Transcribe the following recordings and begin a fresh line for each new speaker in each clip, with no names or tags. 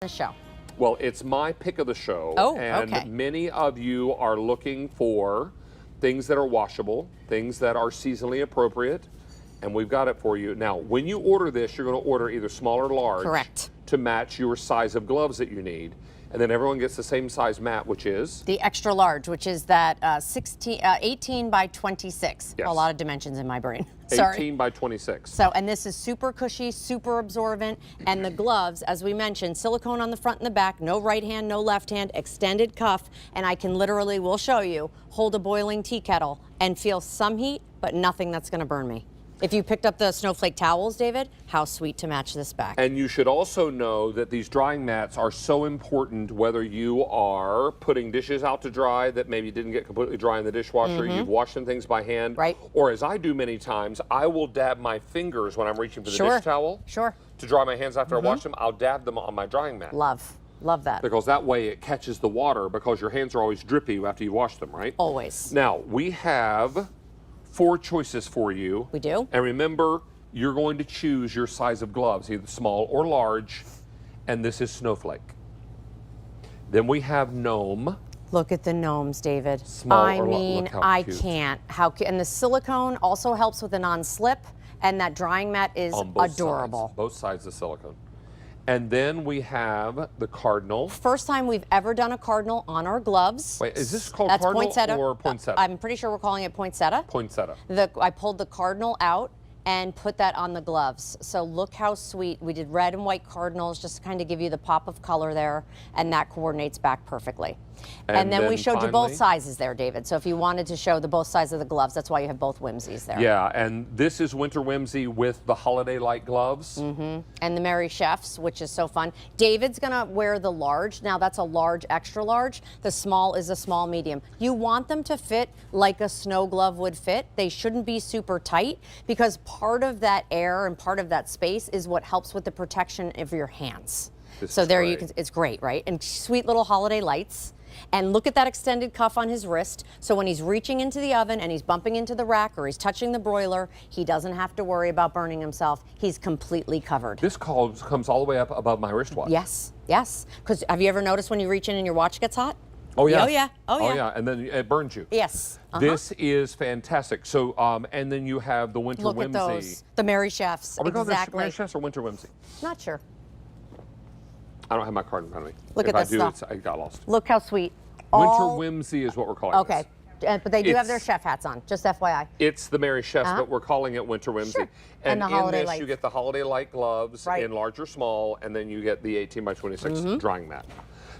the show?
Well, it's my pick of the show.
Oh,
and
okay.
many of you are looking for things that are washable, things that are seasonally appropriate, and we've got it for you. Now, when you order this, you're going to order either small or large.
Correct.
To match your size of gloves that you need. And then everyone gets the same size mat, which is?
The extra large, which is that 18 by 26.
Yes.
A lot of dimensions in my brain. Sorry.
18 by 26.
So, and this is super cushy, super absorbent, and the gloves, as we mentioned, silicone on the front and the back, no right hand, no left hand, extended cuff, and I can literally, we'll show you, hold a boiling tea kettle and feel some heat, but nothing that's going to burn me. If you picked up the snowflake towels, David, how sweet to match this back.
And you should also know that these drying mats are so important whether you are putting dishes out to dry that maybe didn't get completely dry in the dishwasher, you've washed some things by hand,
right?
Or as I do many times, I will dab my fingers when I'm reaching for the dish towel.
Sure.
To dry my hands after I wash them, I'll dab them on my drying mat.
Love that.
Because that way it catches the water because your hands are always drippy after you wash them, right?
Always.
Now, we have 4 choices for you.
We do.
And remember, you're going to choose your size of gloves, either small or large, and this is snowflake. Then we have gnome.
Look at the gnomes, David.
Small
I
or
mean,
look how
I
cute.
can't. How cute. And the silicone also helps with the non-slip, and that drying mat is
On both
adorable.
Sides, both sides of silicone. And then we have the cardinal.
First time we've ever done a cardinal on our gloves.
Wait, is this called
That's
cardinal
poinsettia.
or poinsettia?
I'm pretty sure we're calling it poinsettia.
Poinsettia.
I pulled the cardinal out and put that on the gloves. So look how sweet. We did red and white cardinals just to kind of give you the pop of color there, and that coordinates back perfectly. And then we showed you both sizes there, David. So if you wanted to show the both sides of the gloves, that's why you have both whimsies there.
Yeah, and this is Winter Whimsy with the holiday-like gloves.
And the Merry Chefs, which is so fun. David's gonna wear the large. Now that's a large, extra large. The small is a small, medium. You want them to fit like a snow glove would fit. They shouldn't be super tight because part of that air and part of that space is what helps with the protection of your hands. So there you can, it's great, right? And sweet little holiday lights. And look at that extended cuff on his wrist. So when he's reaching into the oven and he's bumping into the rack or he's touching the broiler, he doesn't have to worry about burning himself. He's completely covered.
This comes all the way up above my wristwatch.
Yes, yes. Because have you ever noticed when you reach in and your watch gets hot?
Oh yeah.
Oh yeah. Oh yeah.
Oh yeah. And then it burns you.
Yes.
This is fantastic. So, and then you have the Winter
Look
Whimsy.
at those. The Merry Chefs.
Are we calling this
Exactly.
Merry Chefs or Winter Whimsy?
Not sure.
I don't have my card in front of me.
Look
if
at
I
this
do,
stuff.
I got lost.
Look how sweet.
Winter Whimsy is what we're calling
Okay.
this.
But they do have their chef hats on, just FYI.
It's the Merry Chefs, but we're calling it Winter Whimsy.
Sure.
And
And the
in
holiday
this,
lights.
you get the holiday light gloves in large or small, and then you get the 18 by 26 drying mat.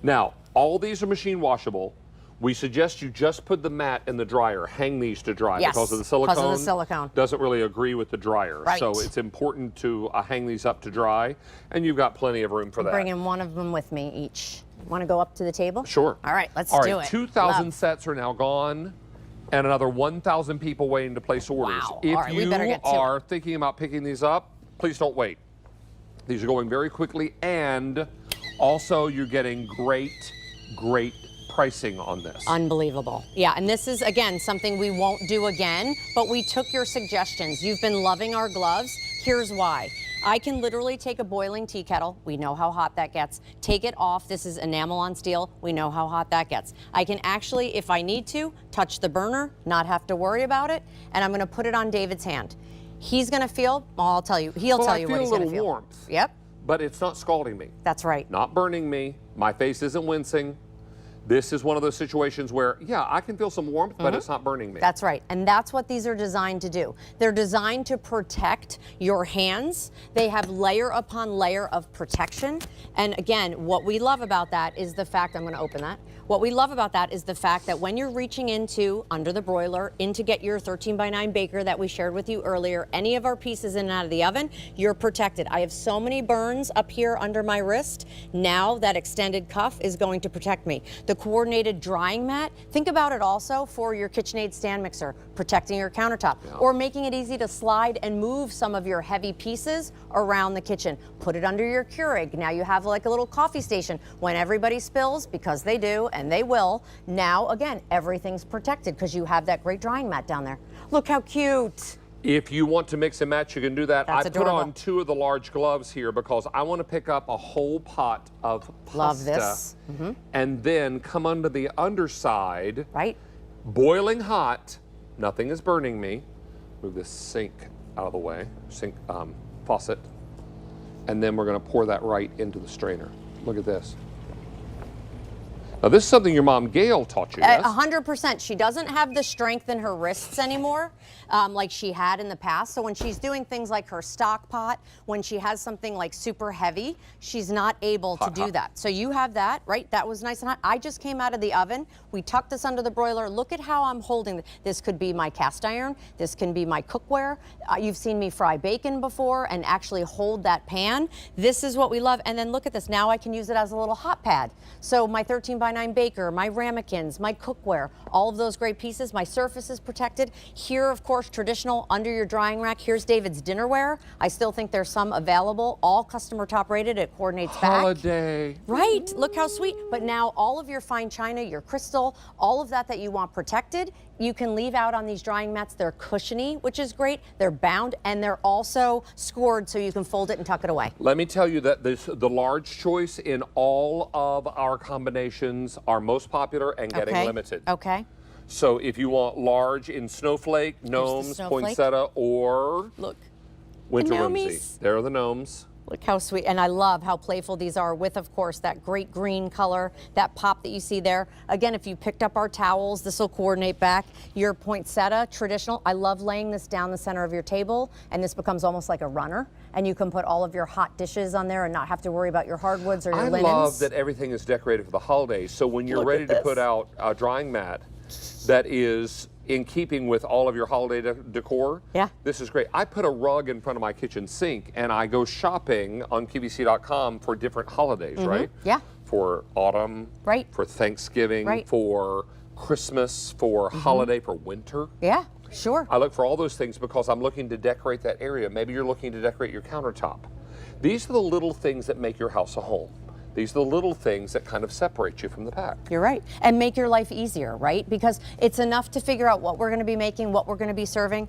Now, all these are machine washable. We suggest you just put the mat in the dryer, hang these to dry because of the silicone.
Because of the silicone.
Doesn't really agree with the dryer.
Right.
So it's important to hang these up to dry, and you've got plenty of room for that.
Bringing one of them with me each. Want to go up to the table?
Sure.
All right, let's
do
do
it.
it.
2,000
Love.
sets are now gone, and another 1,000 people waiting to place orders.
Wow.
If
All right, we
you
better get to it.
are thinking about picking these up, please don't wait. These are going very quickly, and also you're getting great pricing on this.
Unbelievable. Yeah, and this is, again, something we won't do again, but we took your suggestions. You've been loving our gloves. Here's why. I can literally take a boiling tea kettle. We know how hot that gets. Take it off. This is enamel on steel. We know how hot that gets. I can actually, if I need to, touch the burner, not have to worry about it, and I'm going to put it on David's hand. He's going to feel, well, I'll tell you, he'll tell you what he's going to feel.
I feel a little warmth.
Yep.
But it's not scalding me.
That's right.
Not burning me. My face isn't wincing. This is one of those situations where, yeah, I can feel some warmth, but it's not burning me.
That's right. And that's what these are designed to do. They're designed to protect your hands. They have layer upon layer of protection. And again, what we love about that is the fact, I'm going to open that. What we love about that is the fact that when you're reaching into, under the broiler, in to get your 13 by 9 baker that we shared with you earlier, any of our pieces in and out of the oven, you're protected. I have so many burns up here under my wrist. Now that extended cuff is going to protect me. The coordinated drying mat, think about it also for your KitchenAid stand mixer, protecting your countertop, or making it easy to slide and move some of your heavy pieces around the kitchen. Put it under your Keurig. Now you have like a little coffee station. When everybody spills, because they do, and they will, now again, everything's protected because you have that great drying mat down there. Look how cute.
If you want to mix and match, you can do that.
That's
I put on 2 of the large gloves here because I want to pick up a whole pot of pasta.
Love this.
And then come under the underside.
Right.
Boiling hot. Nothing is burning me. Move this sink out of the way. Sink faucet. And then we're going to pour that right into the strainer. Look at this. Now, this is something your mom, Gail, taught you, yes?
100%. She doesn't have the strength in her wrists anymore like she had in the past. So when she's doing things like her stock pot, when she has something like super heavy, she's not able to do that. So you have that, right? That was nice and hot. I just came out of the oven. We tucked this under the broiler. Look at how I'm holding. This could be my cast iron. This can be my cookware. You've seen me fry bacon before and actually hold that pan. This is what we love. And then look at this. Now I can use it as a little hot pad. So my 13x9 baker, my ramekins, my cookware, all of those great pieces. My surface is protected. Here, of course, traditional under your drying rack. Here's David's dinnerware. I still think there's some available. All customer top rated. It coordinates back.
Holiday.
Right. Look how sweet. But now all of your fine china, your crystal, all of that you want protected, you can leave out on these drying mats. They're cushiony, which is great. They're bound, and they're also scored so you can fold it and tuck it away.
Let me tell you that the large choice in all of our combinations are most popular and getting limited.
Okay.
So if you want large in snowflake, gnomes, poinsettia, or
look,
winter
the
whimsy. There are the gnomes.
Look how sweet, and I love how playful these are with, of course, that great green color, that pop that you see there. Again, if you picked up our towels, this will coordinate back. Your poinsettia, traditional. I love laying this down the center of your table, and this becomes almost like a runner, and you can put all of your hot dishes on there and not have to worry about your hardwoods or your linens.
I love that everything is decorated for the holidays, so when you're ready to put out a drying mat that is in keeping with all of your holiday decor, this is great. I put a rug in front of my kitchen sink, and I go shopping on QVC.com for different holidays, right?
Yeah.
For autumn, for Thanksgiving, for Christmas, for holiday, for winter.
Yeah, sure.
I look for all those things because I'm looking to decorate that area. Maybe you're looking to decorate your countertop. These are the little things that make your house a home. These are the little things that kind of separate you from the pack.
You're right. And make your life easier, right? Because it's enough to figure out what we're going to be making, what we're going to be serving.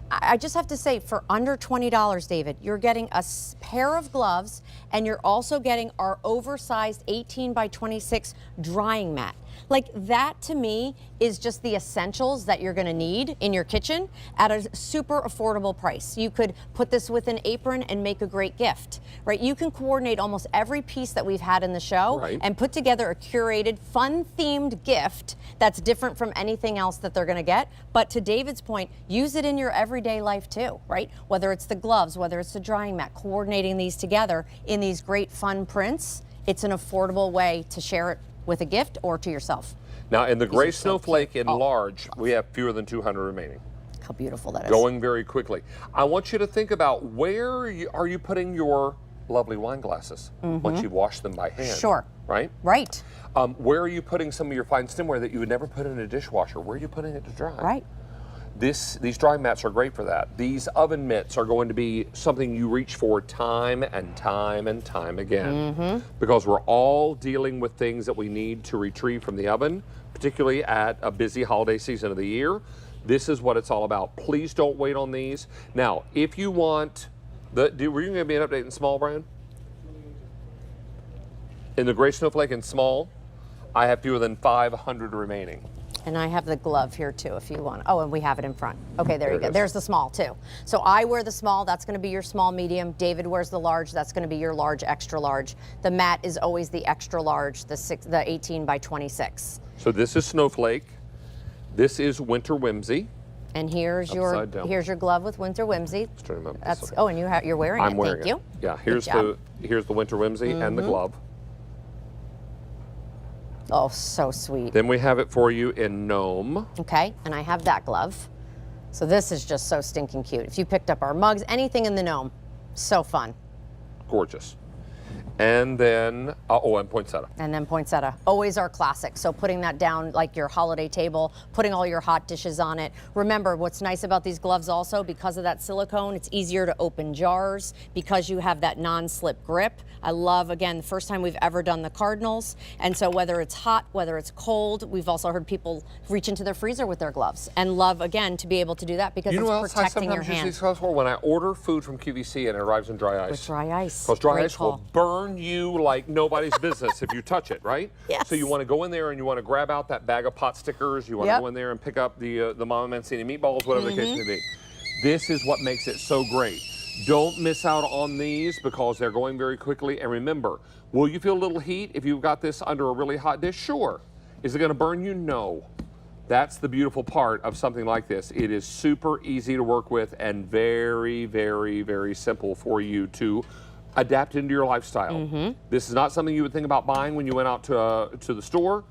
I just have to say, for under $20, David, you're getting a pair of gloves, and you're also getting our oversized 18x26 drying mat. Like, that to me is just the essentials that you're gonna need in your kitchen at a super affordable price. You could put this with an apron and make a great gift, right? You can coordinate almost every piece that we've had in the show and put together a curated, fun-themed gift that's different from anything else that they're gonna get. But to David's point, use it in your everyday life too, right? Whether it's the gloves, whether it's the drying mat, coordinating these together in these great fun prints, it's an affordable way to share it with a gift or to yourself.
Now, in the gray snowflake in large, we have fewer than 200 remaining.
How beautiful that is.
Going very quickly. I want you to think about where are you putting your lovely wine glasses once you wash them by hand.
Sure.
Right?
Right.
Where are you putting some of your fine stemware that you would never put in a dishwasher? Where are you putting it to dry?
Right.
These drying mats are great for that. These oven mitts are going to be something you reach for time and time and time again. Because we're all dealing with things that we need to retrieve from the oven, particularly at a busy holiday season of the year. This is what it's all about. Please don't wait on these. Now, if you want, were you going to give me an update in small, Brian? In the gray snowflake in small, I have fewer than 500 remaining.
And I have the glove here too, if you want. Oh, and we have it in front. Okay, there you go. There's the small too. So I wear the small, that's gonna be your small medium. David wears the large, that's gonna be your large, extra large. The mat is always the extra large, the 18x26.
So this is snowflake. This is winter whimsy.
And here's your glove with winter whimsy.
Let's turn them up.
That's and you're wearing it.
I'm wearing
Thank you.
Yeah, here's the winter whimsy and the glove.
Oh, so sweet.
Then we have it for you in gnome.
Okay, and I have that glove. So this is just so stinking cute. If you picked up our mugs, anything in the gnome, so fun.
Gorgeous. And then, and poinsettia.
And then poinsettia, always our classic. So putting that down like your holiday table, putting all your hot dishes on it. Remember, what's nice about these gloves also, because of that silicone, it's easier to open jars because you have that non-slip grip. I love, again, the first time we've ever done the cardinals. And so whether it's hot, whether it's cold, we've also heard people reach into their freezer with their gloves and love, again, to be able to do that because it's protecting your hand.
Use these gloves for? When I order food from QVC and it arrives in dry ice.
With dry ice.
Because dry ice will burn you like nobody's business if you touch it, right?
Yes.
So you want to go in there and you want to grab out that bag of pot stickers. You want to go in there and pick up the Mama Mancini meatballs, whatever the case may be. This is what makes it so great. Don't miss out on these because they're going very quickly. And remember, will you feel a little heat if you've got this under a really hot dish? Sure. Is it going to burn you? No. That's the beautiful part of something like this. It is super easy to work with and very, very, very simple for you to adapt into your lifestyle. This is not something you would think about buying when you went out to the store,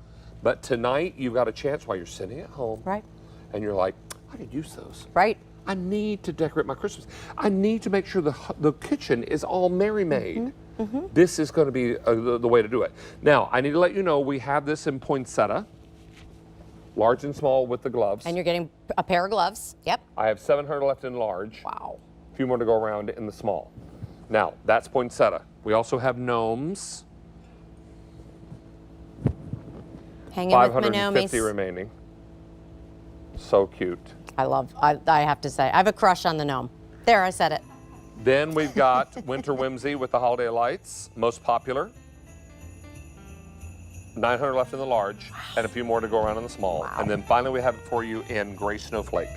but tonight you've got a chance while you're sitting at home.
Right.
And you're like, I could use those.
Right.
I need to decorate my Christmas. I need to make sure the kitchen is all merry-made. This is going to be the way to do it. Now, I need to let you know we have this in poinsettia, large and small with the gloves.
And you're getting a pair of gloves. Yep.
I have 700 left in large.
Wow.
A few more to go around in the small. Now, that's poinsettia. We also have gnomes.
Hanging with my
550
gnomies.
remaining. So cute.
I have to say, I have a crush on the gnome. There, I said it.
Then we've got Winter Whimsy with the holiday lights, most popular. 900 left in the large, and a few more to go around in the small.
Wow.
And then finally we have it for you in Gray Snowflake.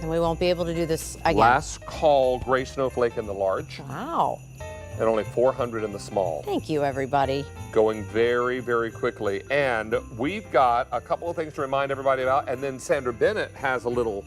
And we won't be able to do this again.
Last call, Gray Snowflake in the large,
Wow.
and only 400 in the small.
Thank you, everybody.
Going very, very quickly. And we've got a couple of things to remind everybody about, and then Sandra Bennett has a little